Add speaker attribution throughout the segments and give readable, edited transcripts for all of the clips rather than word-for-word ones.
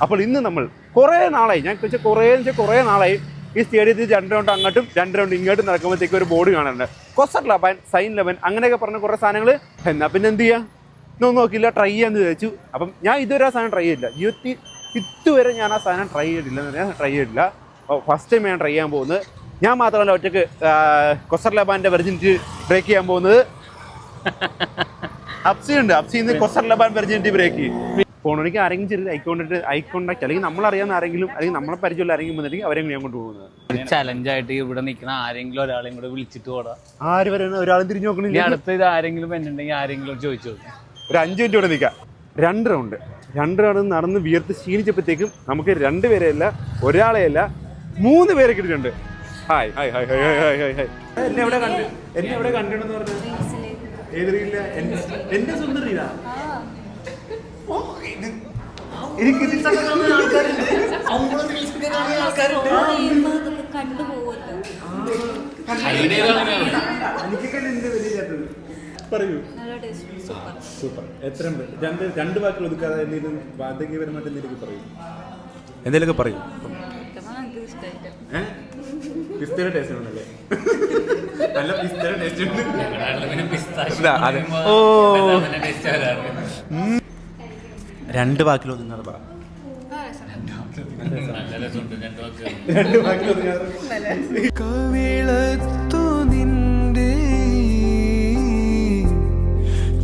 Speaker 1: അപ്പോൾ ഇന്ന് നമ്മൾ കുറേ നാളായി കുറേ നാളായി ഈ സ്റ്റേഡിയത്തിൽ 2 റൗണ്ട് അങ്ങോട്ടും 2 റൗണ്ട് ഇങ്ങോട്ടും നടക്കുമ്പോഴത്തേക്ക് ഒരു ബോർഡ് കാണാറുണ്ട്. കൊസർ ലബൻ, സൈൻ ലബൻ അങ്ങനെയൊക്കെ പറഞ്ഞ കുറേ സാധനങ്ങൾ. എന്നാൽ പിന്നെ എന്ത് ചെയ്യുക, ഇതൊന്നും നോക്കിയില്ല, ട്രൈ ചെയ്യാമെന്ന് വിചാരിച്ചു. അപ്പം ഞാൻ ഇതുവരെ ആ സാധനം ട്രൈ ചെയ്തില്ല. ജീവിതത്തിൽ ഇതുവരെ ഞാൻ ആ സാധനം ട്രൈ ചെയ്തിട്ടില്ല. ഫസ്റ്റ് ടൈം ഞാൻ ട്രൈ ചെയ്യാൻ പോകുന്നത്. ഞാൻ മാത്രമല്ല ഒറ്റയ്ക്ക് കൊസർ ലബാൻ്റെ വെർജിനിറ്റി ബ്രേക്ക് ചെയ്യാൻ പോകുന്നത്. അപ്സിന്ന് കൊസർ ലബാൻ വെർജിനിറ്റി ബ്രേക്ക് ചെയ്യും. ഫോണിലേക്ക് ആരെങ്കിലും ചെറിയ ഐക്കോണ്ടാക്ട് അല്ലെങ്കിൽ നമ്മളറിയാവുന്ന ആരെങ്കിലും അല്ലെങ്കിൽ നമ്മളെ പരിചയമുള്ള ആരെങ്കിലും വന്നിട്ട് അവരെങ്കിലും ഞാൻ കൊണ്ടുപോകുന്നത്.
Speaker 2: ചലഞ്ചായിട്ട് ഇവിടെ നിൽക്കുന്ന ആരെങ്കിലും ഒരാളെയും കൂടെ വിളിച്ചിട്ട് പോടാ.
Speaker 1: ആര് പറയുന്നത്? ഒരാളും തിരിഞ്ഞു നോക്കണില്ല.
Speaker 2: അടുത്ത ഇത് ആരെങ്കിലും പെണ്ണുണ്ടെങ്കിൽ ആരെങ്കിലും ചോദിച്ചു
Speaker 1: ഒരു 5 മിനിറ്റ് ഇവിടെ നിൽക്കാം. 2 റൗണ്ട് നടന്ന് വിയർത്ത് ക്ഷീണിച്ചപ്പോഴത്തേക്കും നമുക്ക് 2 പേരെയല്ല, ഒരാളെയല്ല, 3 പേരെ കിട്ടിയിട്ടുണ്ട്. Hi hi hi hi hi hi hi. എന്നെ എവിടെ കണ്ടിട്ടുണ്ടെന്ന് പറഞ്ഞാൽ ഏത് റീലില്ല? എന്റെ സ്വന്തം റീലാ. എനിക്ക് പറയൂ. സൂപ്പർ. എത്ര രണ്ട് വാക്കുകൾ ഒതുക്കാതെ വാർദ്ധക്യപരമായിട്ട് എന്തെങ്കിലുമൊക്കെ പറയൂ. പിസ്തയുടെ ടേസ്റ്റ് ഉണ്ടല്ലേ? നല്ല പിസ്തയുടെ ടേസ്റ്റ് ഉണ്ട്. ഓ, 2 വാക്കിൽ ഒതുങ്ങാതെ പറ. 2 വാക്കിൽ ഒതുങ്ങാതെ.
Speaker 3: കവിളത്തു നിന്റെ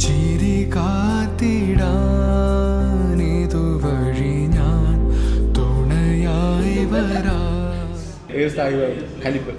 Speaker 3: ചിരി കാത്തിടാനിതുവഴി ഞാൻ തുണയായി വരാ.
Speaker 1: കലിപ്പ്